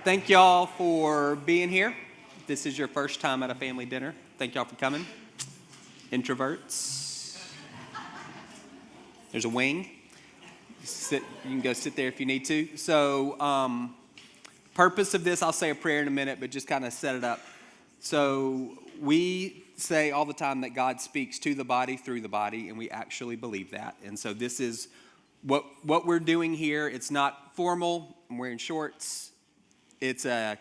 Thank y'all for being here. This is your first time at a family dinner. Thank y'all for coming. Introverts. There's a wing. You can go sit there if you need to. So, purpose of this, I'll say a prayer in a minute, but just kind of set it up. So we say all the time that God speaks to the body through the body, and we actually believe that. And so this is what we're doing here. It's not formal. I'm wearing shorts. It's a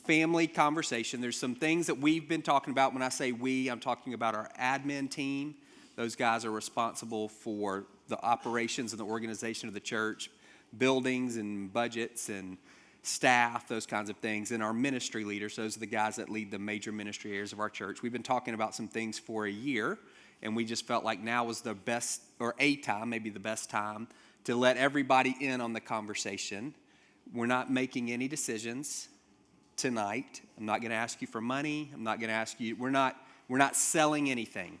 family conversation. There's some things that we've been talking about. When I say we, I'm talking about our admin team. Those guys are responsible for the operations and the organization of the church, buildings and budgets and staff, those kinds of things. And our ministry leaders, those are the guys that lead the major ministry areas of our church. We've been talking about some things for a year, and we just felt like now was the best, or a time, maybe the best time, to let everybody in on the conversation. We're not making any decisions tonight. I'm not going to ask you for money. I'm not going to ask you, we're not selling anything.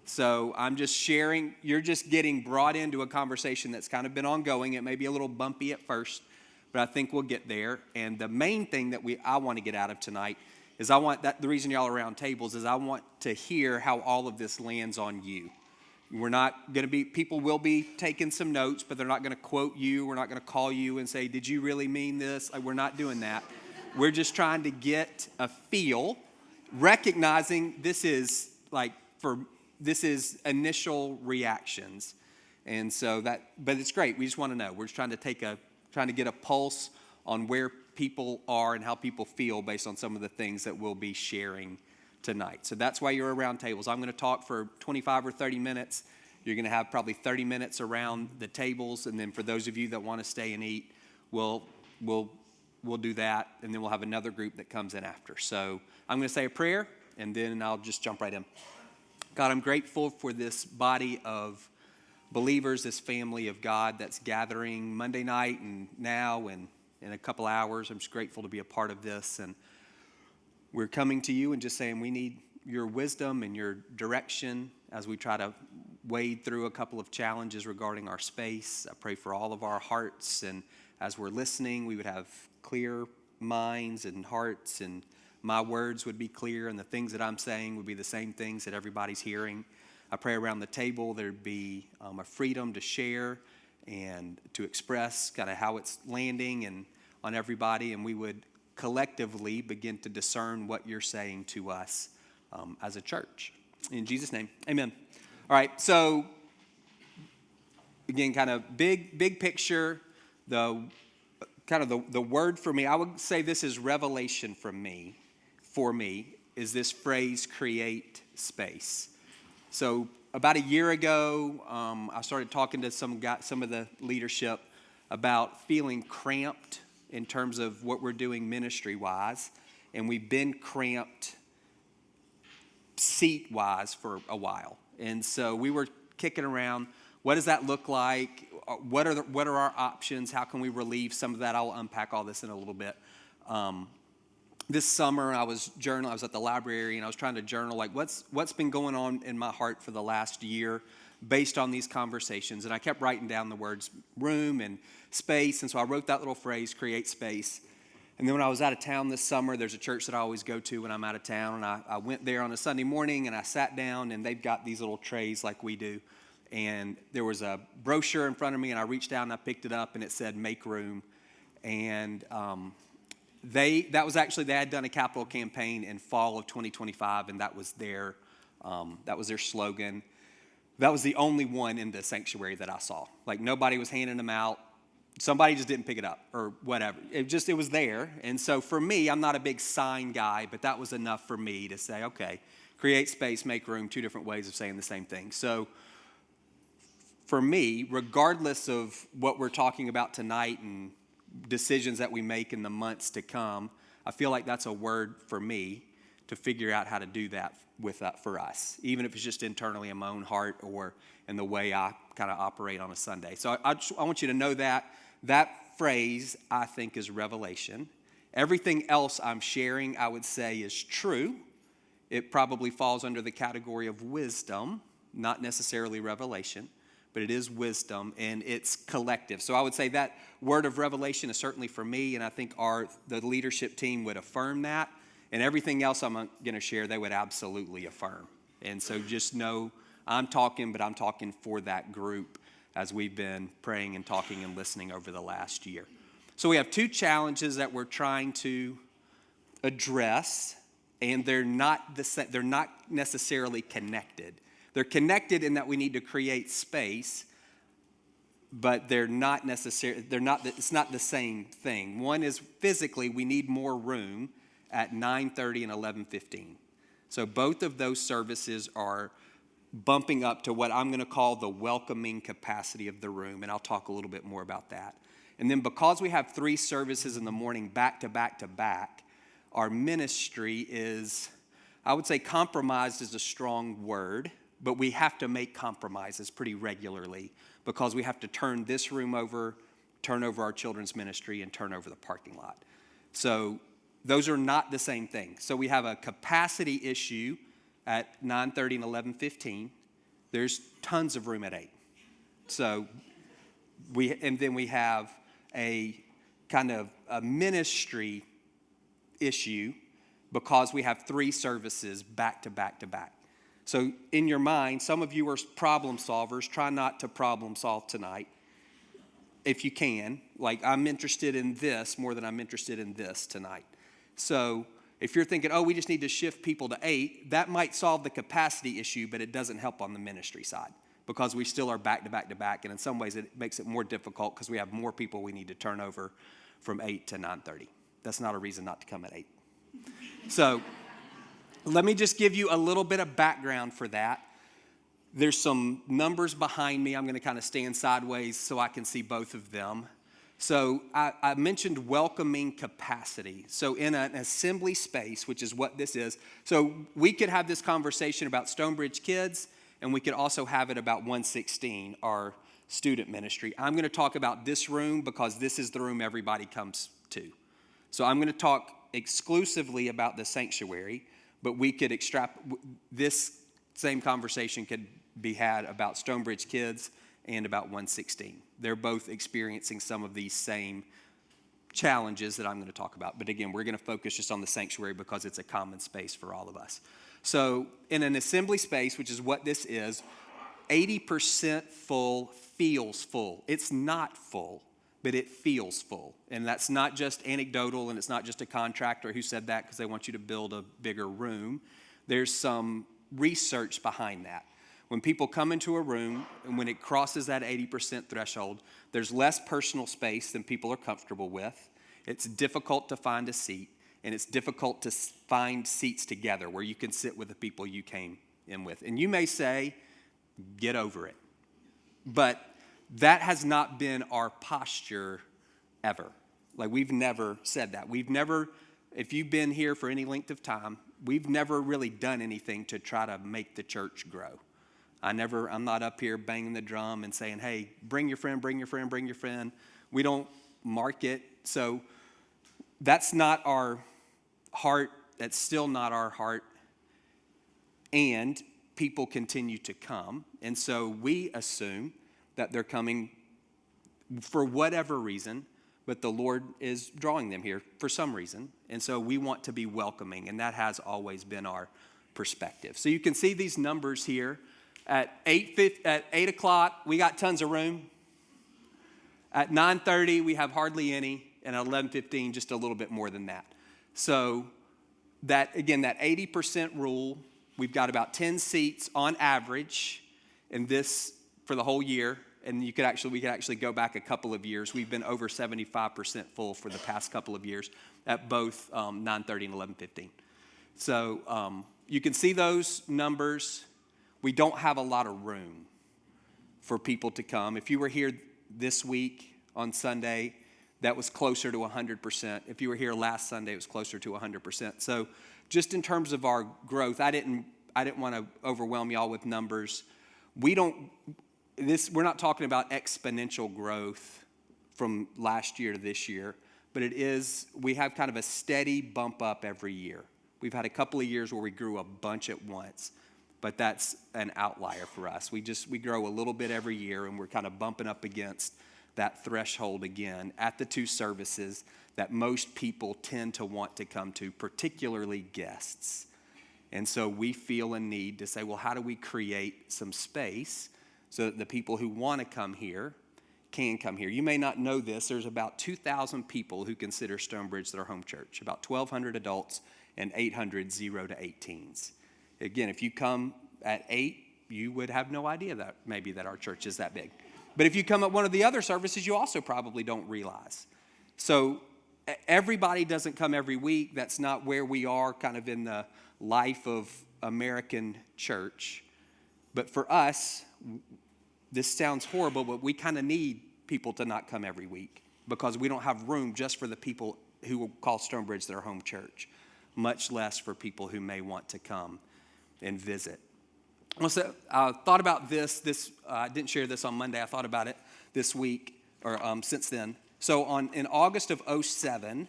So I'm just sharing, you're just getting brought into a conversation that's kind of been ongoing. It may be a little bumpy at first, but I think we'll get there. And the main thing that I want to get out of tonight is the reason y'all are around tables is I want to hear how all of this lands on you. We're not going to be, people will be taking some notes, but they're not going to quote you. We're not going to call you and say, did you really mean this? We're not doing that. We're just trying to get a feel, recognizing this is initial reactions. And so but it's great. We just want to know. We're just trying to get a pulse on where people are and how people feel based on some of the things that we'll be sharing tonight. So that's why you're around tables. I'm going to talk for 25 or 30 minutes. You're going to have probably 30 minutes around the tables, and then for those of you that want to stay and eat, we'll do that, and then we'll have another group that comes in after. So I'm going to say a prayer, and then I'll just jump right in. God, I'm grateful for this body of believers, this family of God that's gathering Monday night and now and in a couple hours. I'm just grateful to be a part of this, and we're coming to you and just saying we need your wisdom and your direction as we try to wade through a couple of challenges regarding our space. I pray for all of our hearts, and as we're listening, we would have clear minds and hearts, and my words would be clear, and the things that I'm saying would be the same things that everybody's hearing. I pray around the table there'd be a freedom to share and to express kind of how it's landing and on everybody, and we would collectively begin to discern what you're saying to us as a church. In Jesus' name, amen. All right, so again, kind of big picture, the word for me, I would say this is revelation for me, is this phrase, create space. So about a year ago, I started talking to some of the leadership about feeling cramped in terms of what we're doing ministry-wise, and we've been cramped seat-wise for a while. And so we were kicking around, what does that look like? What are our options? How can we relieve some of that? I'll unpack all this in a little bit. This summer, I was journaling. I was at the library, and I was trying to journal, like, what's been going on in my heart for the last year based on these conversations. And I kept writing down the words room and space, and so I wrote that little phrase, create space. And then when I was out of town this summer, there's a church that I always go to when I'm out of town, and I went there on a Sunday morning, and I sat down, and they've got these little trays like we do. And there was a brochure in front of me, and I reached down and I picked it up, and it said make room. And they had done a capital campaign in fall of 2025, and that was their slogan. That was the only one in the sanctuary that I saw. Like, nobody was handing them out. Somebody just didn't pick it up or whatever. It was there. And so for me, I'm not a big sign guy, but that was enough for me to say, okay, create space, make room, two different ways of saying the same thing. So for me, regardless of what we're talking about tonight and decisions that we make in the months to come, I feel like that's a word for me to figure out how to do that for us, even if it's just internally in my own heart or in the way I kind of operate on a Sunday. So I want you to know that phrase, I think, is revelation. Everything else I'm sharing, I would say, is true. It probably falls under the category of wisdom, not necessarily revelation. But but it is wisdom, and it's collective. So I would say that word of revelation is certainly for me, and I think the leadership team would affirm that. And everything else I'm going to share, they would absolutely affirm. And so just know I'm talking, but I'm talking for that group as we've been praying and talking and listening over the last year. So we have two challenges that we're trying to address, and they're not necessarily connected. They're connected in that we need to create space, but it's not the same thing. One is physically we need more room at 9:30 and 11:15. So both of those services are bumping up to what I'm going to call the welcoming capacity of the room, and I'll talk a little bit more about that. And then because we have 3 services in the morning back to back to back, our ministry is, I would say compromised is a strong word, but we have to make compromises pretty regularly because we have to turn this room over, turn over our children's ministry, and turn over the parking lot. So those are not the same thing. So we have a capacity issue at 9:30 and 11:15. There's tons of room at 8. So then we have a kind of a ministry issue because we have 3 services back to back to back. So in your mind, some of you are problem solvers. Try not to problem solve tonight if you can. Like, I'm interested in this more than I'm interested in this tonight. So if you're thinking, we just need to shift people to 8, that might solve the capacity issue, but it doesn't help on the ministry side because we still are back to back to back. And in some ways, it makes it more difficult because we have more people we need to turn over from 8 to 9:30. That's not a reason not to come at 8. So let me just give you a little bit of background for that. There's some numbers behind me. I'm going to kind of stand sideways so I can see both of them. So I mentioned welcoming capacity. So in an assembly space, which is what this is, so we could have this conversation about StoneBridge Kids, and we could also have it about 116, our student ministry. I'm going to talk about this room because this is the room everybody comes to. So I'm going to talk exclusively about the sanctuary, but we could this same conversation could be had about StoneBridge Kids and about 116. They're both experiencing some of these same challenges that I'm going to talk about. But again, we're going to focus just on the sanctuary because it's a common space for all of us. So in an assembly space, which is what this is, 80% full feels full. It's not full, but it feels full. And that's not just anecdotal, and it's not just a contractor who said that because they want you to build a bigger room. There's some research behind that. When people come into a room and when it crosses that 80% threshold, there's less personal space than people are comfortable with. It's difficult to find a seat, and it's difficult to find seats together where you can sit with the people you came in with. And you may say, get over it. But that has not been our posture ever. Like, we've never said that. If you've been here for any length of time, we've never really done anything to try to make the church grow. I'm not up here banging the drum and saying, hey, bring your friend, bring your friend, bring your friend. We don't market. So that's not our heart. That's still not our heart. And people continue to come. And so we assume that they're coming for whatever reason, but the Lord is drawing them here for some reason. And so we want to be welcoming, and that has always been our perspective. So you can see these numbers here. At 8 o'clock, we got tons of room. At 9:30, we have hardly any, and at 11:15, just a little bit more than that. So that 80% rule, we've got about 10 seats on average in this for the whole year. And we could actually go back a couple of years. We've been over 75% full for the past couple of years at both 9:30 and 11:15. So you can see those numbers. We don't have a lot of room for people to come. If you were here this week on Sunday, that was closer to 100%. If you were here last Sunday, it was closer to 100%. So just in terms of our growth, I didn't want to overwhelm y'all with numbers. We're not talking about exponential growth from last year to this year, but we have kind of a steady bump up every year. We've had a couple of years where we grew a bunch at once. but that's an outlier for us. We grow a little bit every year, and we're kind of bumping up against that threshold again at the 2 services that most people tend to want to come to, particularly guests. And so we feel a need to say, well, how do we create some space so that the people who want to come here can come here? You may not know this. There's about 2,000 people who consider StoneBridge their home church, about 1,200 adults and 800 0 to 18s. Again, if you come at 8, you would have no idea that maybe that our church is that big. But if you come at one of the other services, you also probably don't realize. So everybody doesn't come every week. That's not where we are kind of in the life of American church. But for us, this sounds horrible, but we kind of need people to not come every week because we don't have room just for the people who will call StoneBridge their home church, much less for people who may want to come and visit. So I thought about this. I didn't share this on Monday. I thought about it this week or since then. So in August of 2007,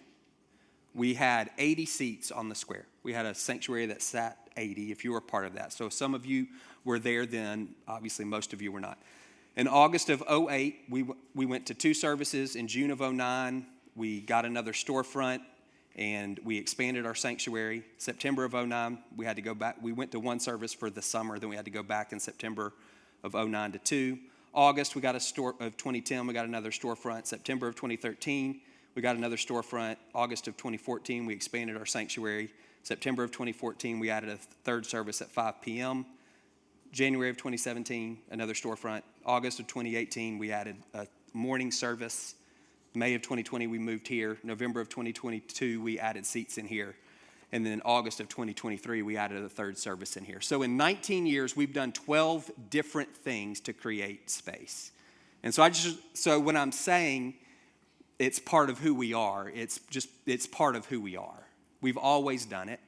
we had 80 seats on the square. We had a sanctuary that sat 80, if you were part of that. So some of you were there then. Obviously, most of you were not. In August of 2008, we went to 2 services. In June of 2009, we got another storefront, and we expanded our sanctuary. September of 2009, we had to go back. We went to 1 service for the summer. Then we had to go back in September of 2009 to 2. August, we got a store of 2010. We got another storefront. September of 2013, we got another storefront. August of 2014, we expanded our sanctuary. September of 2014, we added a 3rd service at 5 p.m. January of 2017, another storefront. August of 2018, we added a morning service. May of 2020, we moved here. November of 2022, we added seats in here. And then in August of 2023, we added a 3rd service in here. So in 19 years, we've done 12 different things to create space. And so when I'm saying it's part of who we are, it's part of who we are. We've always done it.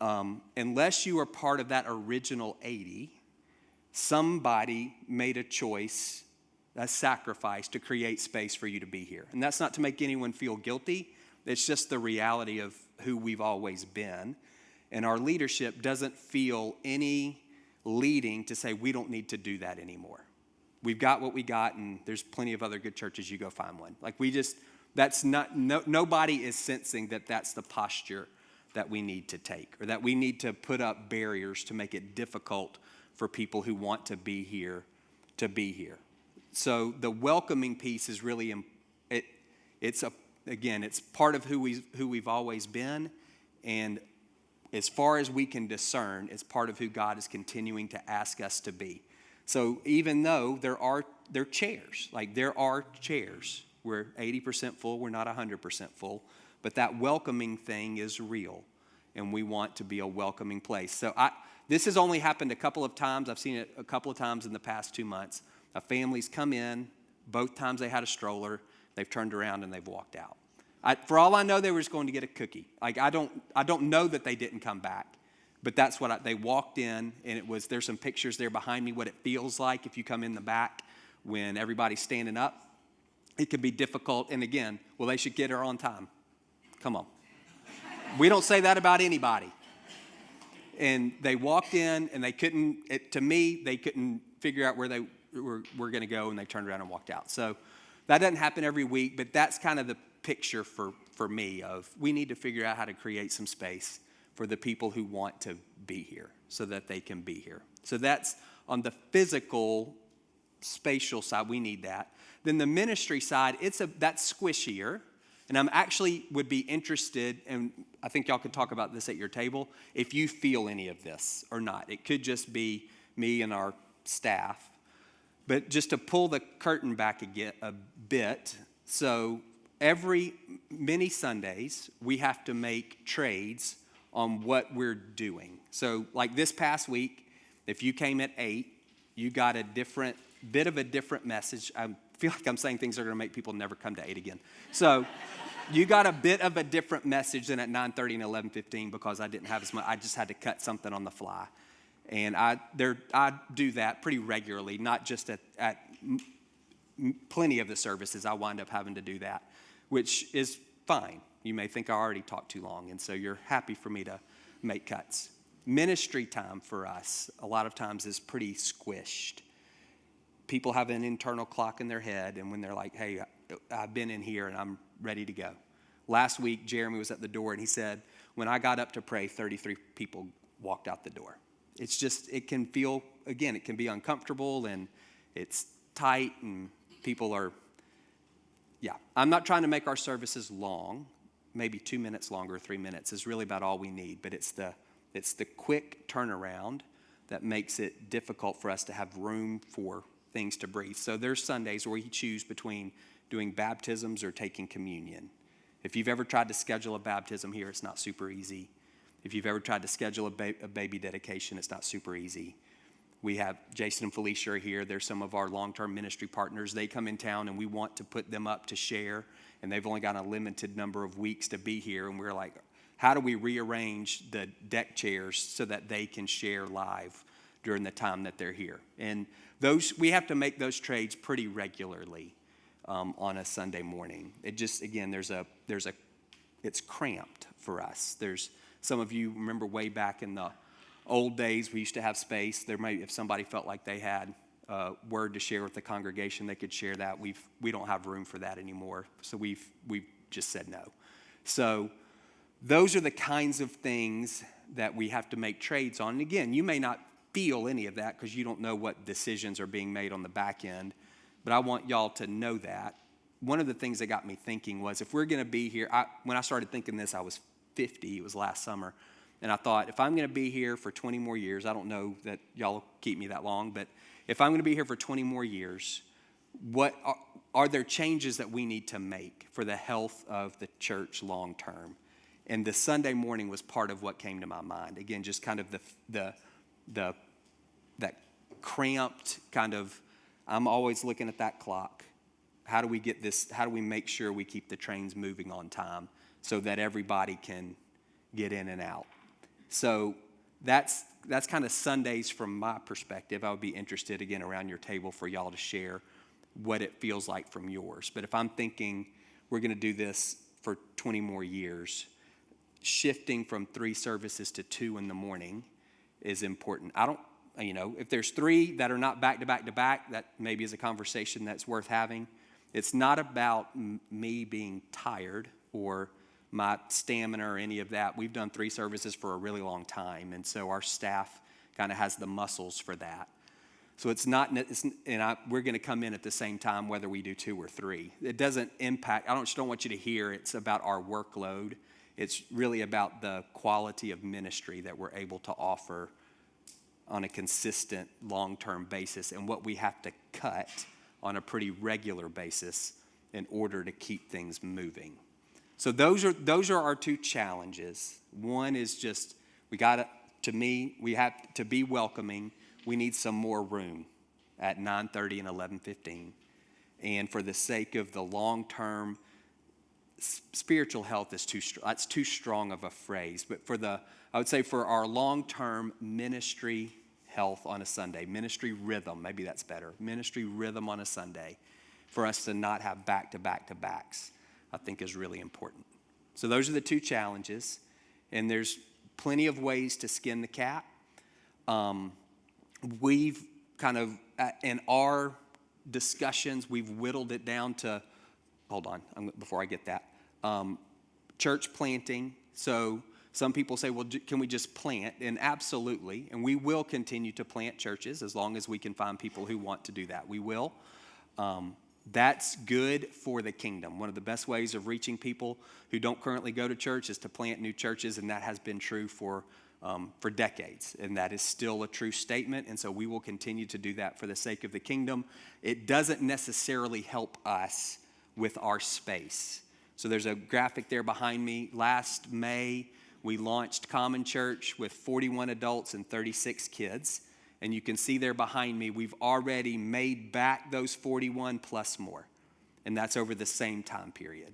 Unless you are part of that original 80, somebody made a choice, a sacrifice to create space for you to be here. And that's not to make anyone feel guilty. It's just the reality of who we've always been. And our leadership doesn't feel any leading to say we don't need to do that anymore. We've got what we got, and there's plenty of other good churches. You go find one. Nobody is sensing that that's the posture that we need to take, or that we need to put up barriers to make it difficult for people who want to be here to be here. So the welcoming piece is really, it's part of who we've always been, and as far as we can discern, it's part of who God is continuing to ask us to be. So even though there are chairs, we're 80% full, we're not 100% full, but that welcoming thing is real, and we want to be a welcoming place. So this has only happened a couple of times. I've seen it a couple of times in the past 2 months. A family's come in, both times they had a stroller, they've turned around and they've walked out. For all I know, they were just going to get a cookie. I don't know that they didn't come back, but that's what they walked in, and there's some pictures there behind me, what it feels like if you come in the back when everybody's standing up. It can be difficult, and again, they should get her on time. Come on. We don't say that about anybody. And they walked in, and they couldn't figure out where they were going to go, and they turned around and walked out. So that doesn't happen every week, but that's kind of the picture for me of we need to figure out how to create some space for the people who want to be here so that they can be here. So that's on the physical, spatial side. We need that. Then the ministry side, that's squishier. And I'm actually would be interested, and I think y'all could talk about this at your table, if you feel any of this or not. It could just be me and our staff. But just to pull the curtain back a bit, so many Sundays, we have to make trades on what we're doing. So like this past week, if you came at 8, you got a bit of a different message. I feel like I'm saying things that are going to make people never come to 8 again. So you got a bit of a different message than at 9:30 and 11:15 because I didn't have as much. I just had to cut something on the fly. And I do that pretty regularly, not just at plenty of the services. I wind up having to do that, which is fine. You may think I already talked too long, and so you're happy for me to make cuts. ministry time for us a lot of times is pretty squished. People have an internal clock in their head, and when they're like, hey, I've been in here and I'm ready to go. Last week, Jeremy was at the door and he said, when I got up to pray, 33 people walked out the door. It's just, it can feel, again, it can be uncomfortable and it's tight and people are, I'm not trying to make our services long. Maybe 2 minutes longer, 3 minutes is really about all we need, but it's the quick turnaround that makes it difficult for us to have room for things to breathe. So there's Sundays where you choose between doing baptisms or taking communion. If you've ever tried to schedule a baptism here, it's not super easy. If you've ever tried to schedule a baby dedication, it's not super easy. We have Jason and Felicia are here. They're some of our long-term ministry partners. They come in town, and we want to put them up to share, and they've only got a limited number of weeks to be here, and we're like, how do we rearrange the deck chairs so that they can share live during the time that they're here? And we have to make those trades pretty regularly on a Sunday morning. It just, again, it's cramped for us. There's some of you remember way back in the old days, we used to have space. If somebody felt like they had a word to share with the congregation, they could share that. We don't have room for that anymore, so we've just said no. So those are the kinds of things that we have to make trades on. And again, you may not feel any of that because you don't know what decisions are being made on the back end, but I want y'all to know that. One of the things that got me thinking was if we're going to be here, when I started thinking this, I was 50. It was last summer. And I thought, if I'm going to be here for 20 more years, I don't know that y'all will keep me that long, but if I'm going to be here for 20 more years, what are there changes that we need to make for the health of the church long term? And the Sunday morning was part of what came to my mind. Again, just kind of that cramped kind of, I'm always looking at that clock. How do we get this? How do we make sure we keep the trains moving on time so that everybody can get in and out? So that's kind of Sundays from my perspective. I would be interested, again, around your table for y'all to share what it feels like from yours. But if I'm thinking we're going to do this for 20 more years, shifting from 3 services to 2 in the morning is important. If there's 3 that are not back to back to back, that maybe is a conversation that's worth having. It's not about me being tired or my stamina or any of that. We've done 3 services for a really long time, and so our staff kind of has the muscles for that. So we're going to come in at the same time whether we do 2 or 3. It doesn't impact. I just don't want you to hear it's about our workload. It's really about the quality of ministry that we're able to offer on a consistent long-term basis and what we have to cut on a pretty regular basis in order to keep things moving. So those are our 2 challenges. One is just we have to be welcoming. We need some more room at 9:30 and 11:15. And for the sake of the long-term spiritual health that's too strong of a phrase, but I would say for our long-term ministry health on a Sunday, ministry rhythm, maybe that's better, ministry rhythm on a Sunday, for us to not have back-to-back-to-backs, I think is really important. So those are the 2 challenges, and there's plenty of ways to skin the cat. We've kind of, in our discussions, we've whittled it down to, before I get that, church planting. So some people say, well, can we just plant? And absolutely, and we will continue to plant churches as long as we can find people who want to do that. We will. That's good for the kingdom. One of the best ways of reaching people who don't currently go to church is to plant new churches, and that has been true for decades, and that is still a true statement, and so we will continue to do that for the sake of the kingdom. It doesn't necessarily help us with our space. So there's a graphic there behind me. Last May, we launched Common Church with 41 adults and 36 kids. And you can see there behind me, we've already made back those 41 plus more. And that's over the same time period,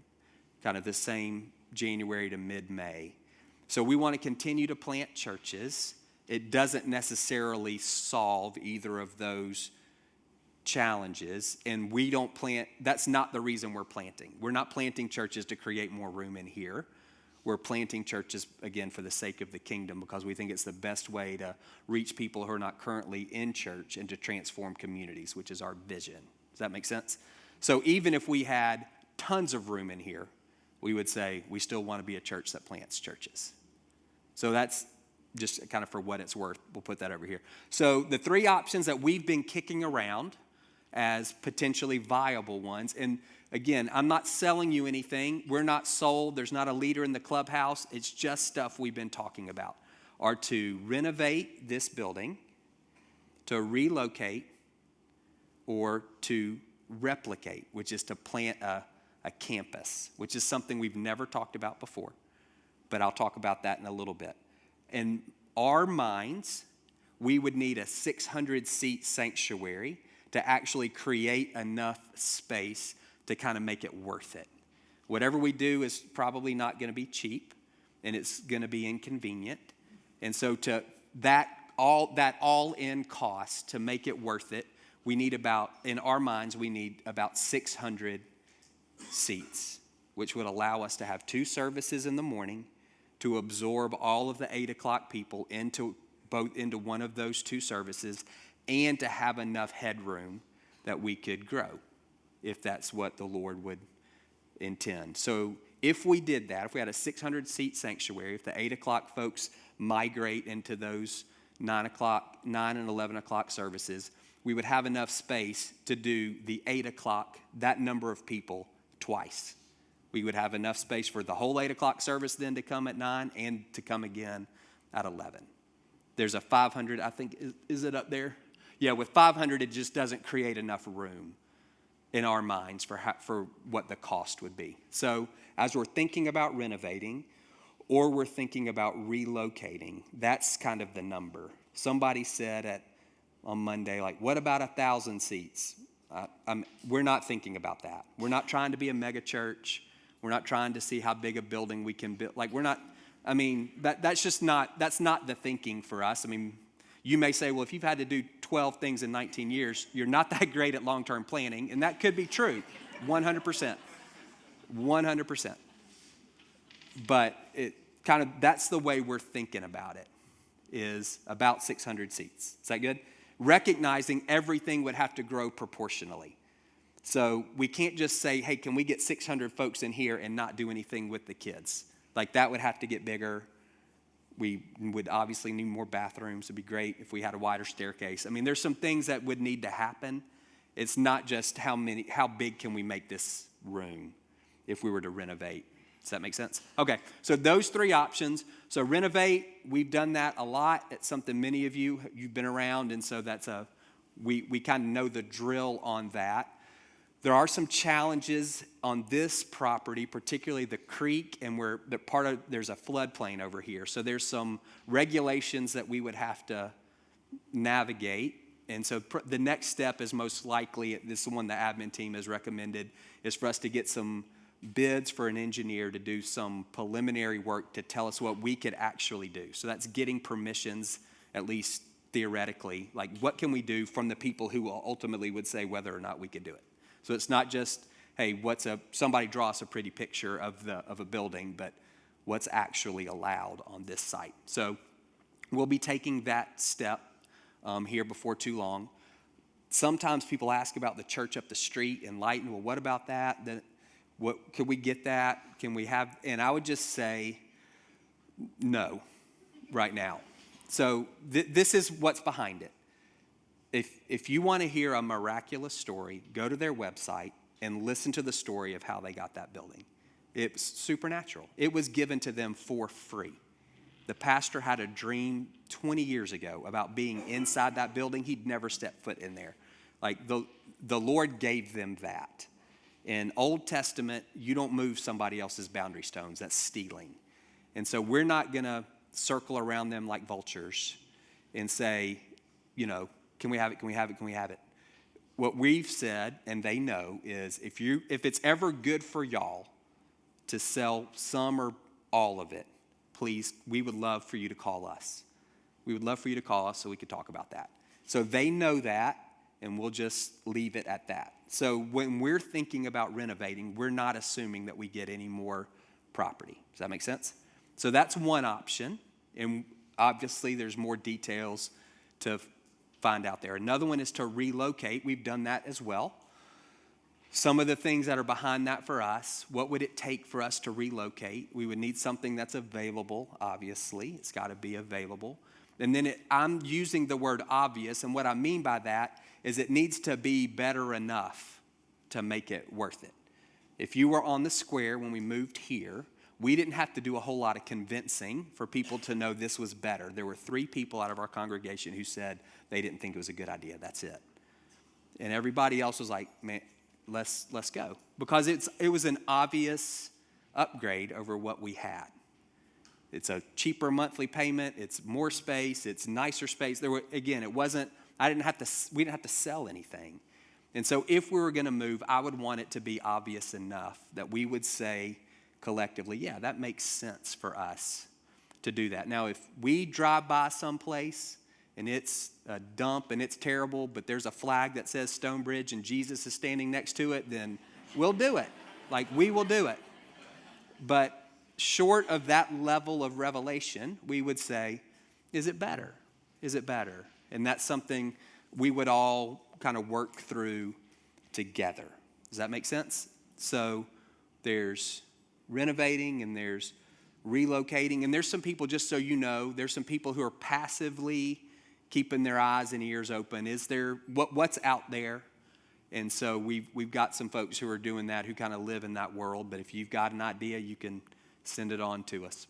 kind of the same January to mid-May. So we want to continue to plant churches. It doesn't necessarily solve either of those challenges. And we don't plant, that's not the reason we're planting. We're not planting churches to create more room in here. we're planting churches, again, for the sake of the kingdom because we think it's the best way to reach people who are not currently in church and to transform communities, which is our vision. Does that make sense? So even if we had tons of room in here, we would say we still want to be a church that plants churches. So that's just kind of for what it's worth. We'll put that over here. So the three options that we've been kicking around as potentially viable ones, and again, I'm not selling you anything. We're not sold. There's not a leader in the clubhouse. It's just stuff we've been talking about, are to renovate this building, to relocate, or to replicate, which is to plant a campus, which is something we've never talked about before. But I'll talk about that in a little bit. In our minds, we would need a 600-seat sanctuary to actually create enough space to kind of make it worth it. Whatever we do is probably not going to be cheap, and it's going to be inconvenient. And so to that all-in cost, to make it worth it, we need in our minds, we need about 600 seats, which would allow us to have 2 services in the morning, to absorb all of the 8 o'clock people into one of those 2 services, and to have enough headroom that we could grow, if that's what the Lord would intend. So if we did that, if we had a 600-seat sanctuary, if the 8 o'clock folks migrate into those 9 and 11 o'clock services, we would have enough space to do the 8 o'clock, that number of people, twice. We would have enough space for the whole 8 o'clock service then to come at 9 and to come again at 11. There's a 500, I think, is it up there? Yeah, with 500, it just doesn't create enough room in our minds for what the cost would be. So as we're thinking about renovating or we're thinking about relocating, that's kind of the number. Somebody said on Monday, like, what about 1,000 seats? We're not thinking about that. We're not trying to be a mega church. We're not trying to see how big a building we can build. Like, we're not, that's not the thinking for us. You may say, well, if you've had to do 12 things in 19 years, you're not that great at long-term planning, and that could be true, 100%. 100%. But that's the way we're thinking about it, is about 600 seats. Is that good? Recognizing everything would have to grow proportionally. So we can't just say, hey, can we get 600 folks in here and not do anything with the kids? Like, that would have to get bigger. We would obviously need more bathrooms. It'd be great if we had a wider staircase. There's some things that would need to happen. It's not just how big can we make this room if we were to renovate. Does that make sense? Okay, so those 3 options. So renovate, we've done that a lot. It's something many of you've been around, and so we kind of know the drill on that. There are some challenges on this property, particularly the creek, and there's a floodplain over here. So there's some regulations that we would have to navigate. And so the next step is most likely, this is the one the admin team has recommended, is for us to get some bids for an engineer to do some preliminary work to tell us what we could actually do. So that's getting permissions, at least theoretically, like what can we do from the people who ultimately would say whether or not we could do it. So it's not just, hey, somebody draw us a pretty picture of a building, but what's actually allowed on this site. So we'll be taking that step here before too long. Sometimes people ask about the church up the street in Lighton. Well, what about that? Could we get that? Can we have? And I would just say no right now. So this is what's behind it. If you want to hear a miraculous story, go to their website and listen to the story of how they got that building. It's supernatural. It was given to them for free. The pastor had a dream 20 years ago about being inside that building. He'd never stepped foot in there. Like the Lord gave them that. In Old Testament, you don't move somebody else's boundary stones. That's stealing. And so we're not going to circle around them like vultures and say, can we have it? Can we have it? Can we have it? What we've said, and they know, is if it's ever good for y'all to sell some or all of it, please, we would love for you to call us. We would love for you to call us so we could talk about that. So they know that, and we'll just leave it at that. So when we're thinking about renovating, we're not assuming that we get any more property. Does that make sense? So that's one option, and obviously there's more details to find out there. Another one is to relocate. We've done that as well. Some of the things that are behind that for us, what would it take for us to relocate? We would need something that's available, obviously. It's got to be available. And then I'm using the word obvious, and what I mean by that is it needs to be better enough to make it worth it. If you were on the square when we moved here, we didn't have to do a whole lot of convincing for people to know this was better. There were 3 people out of our congregation who said they didn't think it was a good idea. That's it. And everybody else was like, man, let's go. Because it was an obvious upgrade over what we had. It's a cheaper monthly payment. It's more space. It's nicer space. We didn't have to sell anything. And so if we were going to move, I would want it to be obvious enough that we would say collectively, yeah, that makes sense for us to do that. Now, if we drive by someplace and it's a dump and it's terrible, but there's a flag that says StoneBridge and Jesus is standing next to it, then we'll do it. We will do it. But short of that level of revelation, we would say, is it better? Is it better? And that's something we would all kind of work through together. Does that make sense? So there's renovating and there's relocating. And there's some people, just so you know, there's some people who are passively keeping their eyes and ears open. Is there, what's out there? And so we've got some folks who are doing that, who kind of live in that world. But if you've got an idea, you can send it on to us.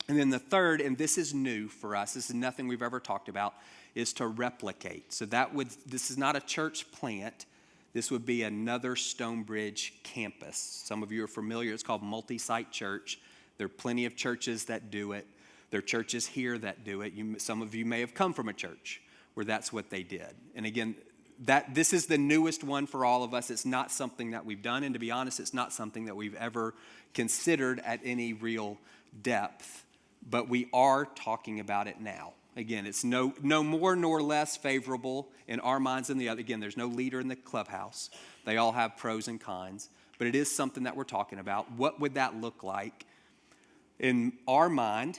And then the third, and this is new for us, this is nothing we've ever talked about, is to replicate. So this is not a church plant. This would be another StoneBridge campus. Some of you are familiar. It's called multi-site church. There are plenty of churches that do it. There are churches here that do it. Some of you may have come from a church where that's what they did. And again, this is the newest one for all of us. It's not something that we've done. And to be honest, it's not something that we've ever considered at any real depth. But we are talking about it now. Again, it's no more nor less favorable in our minds than the other. Again, there's no leader in the clubhouse. They all have pros and cons. But it is something that we're talking about. What would that look like? In our mind,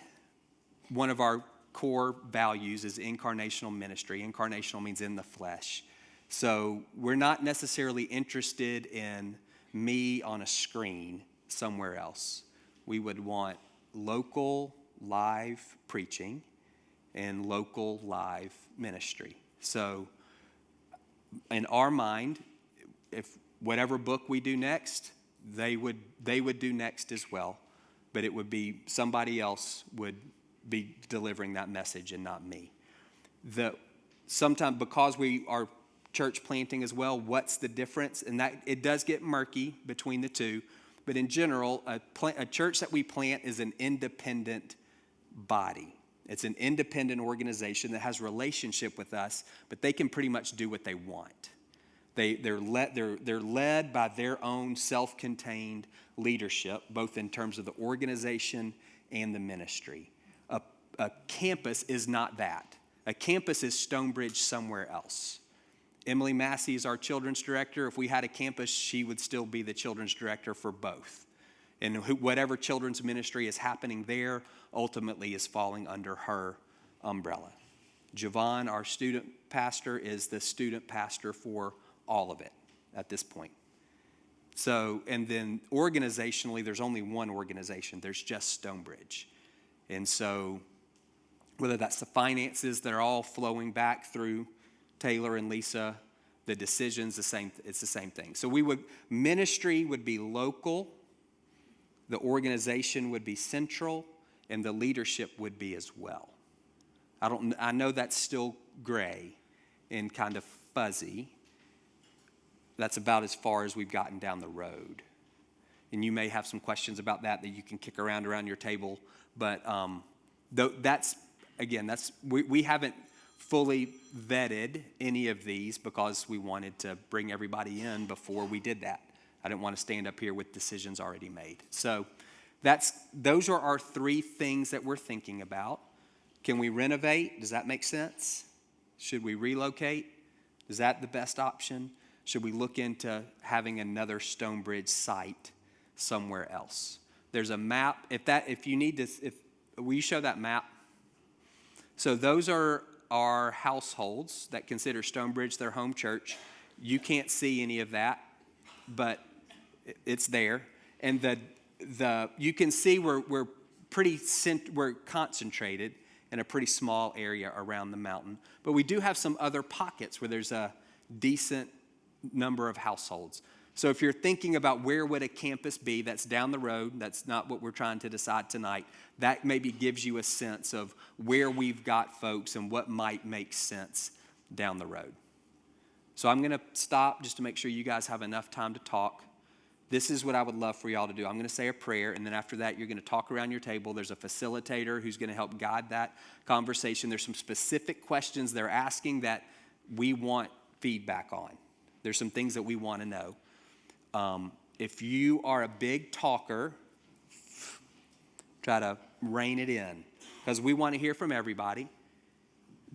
one of our core values is incarnational ministry. Incarnational means in the flesh. So we're not necessarily interested in me on a screen somewhere else. We would want local live preaching and local live ministry. So in our mind, if whatever book we do next, they would do next as well. But it would be somebody else would be delivering that message and not me. Sometimes because we are church planting as well, what's the difference? And that it does get murky between the two. But in general, a church that we plant is an independent body. It's an independent organization that has relationship with us, but they can pretty much do what they want. They're led by their own self-contained leadership, both in terms of the organization and the ministry. A campus is not that. A campus is StoneBridge somewhere else. Emily Massey is our children's director. If we had a campus, she would still be the children's director for both. And whatever children's ministry is happening there ultimately is falling under her umbrella. Javon, our student pastor, is the student pastor for all of it at this point. So, and then organizationally, there's only one organization. There's just StoneBridge. And so whether that's the finances that are all flowing back through Taylor and Lisa, the decisions, it's the same thing. So ministry would be local, the organization would be central, and the leadership would be as well. I know that's still gray and kind of fuzzy. That's about as far as we've gotten down the road. And you may have some questions about that you can kick around your table. But we haven't fully vetted any of these because we wanted to bring everybody in before we did that. I didn't want to stand up here with decisions already made. So those are our 3 things that we're thinking about. Can we renovate? Does that make sense? Should we relocate? Is that the best option? Should we look into having another StoneBridge site somewhere else? There's a map. If you need to, will you show that map? So those are our households that consider StoneBridge their home church. You can't see any of that, but it's there. And you can see we're concentrated in a pretty small area around the mountain. But we do have some other pockets where there's a decent number of households. So if you're thinking about where would a campus be, that's down the road. That's not what we're trying to decide tonight. That maybe gives you a sense of where we've got folks and what might make sense down the road. So I'm going to stop just to make sure you guys have enough time to talk. This is what I would love for y'all to do. I'm going to say a prayer, and then after that, you're going to talk around your table. There's a facilitator who's going to help guide that conversation. There's some specific questions they're asking that we want feedback on. There's some things that we want to know. If you are a big talker, try to rein it in, because we want to hear from everybody.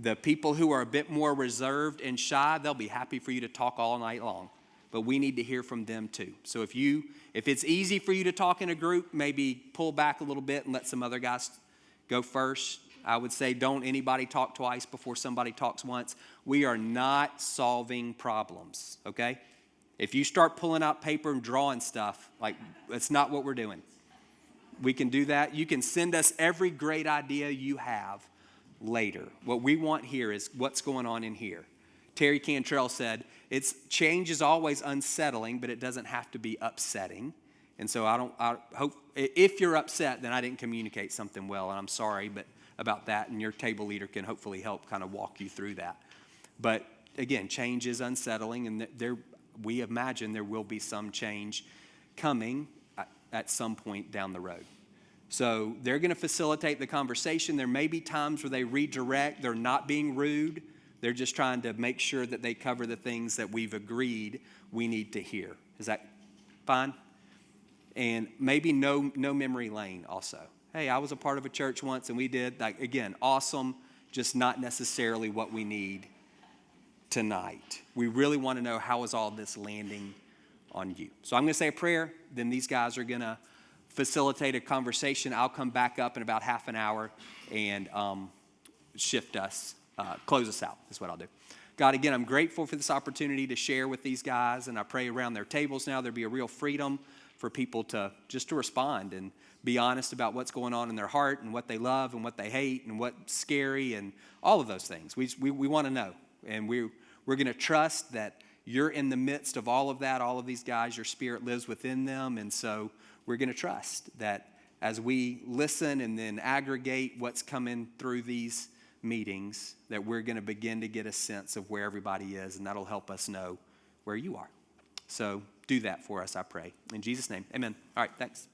The people who are a bit more reserved and shy, they'll be happy for you to talk all night long, but we need to hear from them too. So if it's easy for you to talk in a group, maybe pull back a little bit and let some other guys go first. I would say don't anybody talk twice before somebody talks once. We are not solving problems, okay? If you start pulling out paper and drawing stuff, that's not what we're doing. We can do that. You can send us every great idea you have later. What we want here is what's going on in here. Terry Cantrell said, change is always unsettling, but it doesn't have to be upsetting. And so I hope, if you're upset, then I didn't communicate something well, and I'm sorry about that, and your table leader can hopefully help kind of walk you through that. But again, change is unsettling, and we imagine there will be some change coming at some point down the road. So they're going to facilitate the conversation. There may be times where they redirect. They're not being rude. They're just trying to make sure that they cover the things that we've agreed we need to hear. Is that fine? And maybe no memory lane also. Hey, I was a part of a church once and we did, again, awesome, just not necessarily what we need tonight. We really want to know, how is all this landing on you? So I'm going to say a prayer, then these guys are going to facilitate a conversation. I'll come back up in about half an hour and close us out is what I'll do. God, again, I'm grateful for this opportunity to share with these guys, and I pray around their tables now there'll be a real freedom for people to respond and be honest about what's going on in their heart and what they love and what they hate and what's scary and all of those things. We want to know, and we're going to trust that you're in the midst of all of that. All of these guys, your spirit lives within them, and so we're going to trust that as we listen and then aggregate what's coming through these meetings, that we're going to begin to get a sense of where everybody is, and that'll help us know where you are. So do that for us, I pray. In Jesus' name, amen. All right, thanks.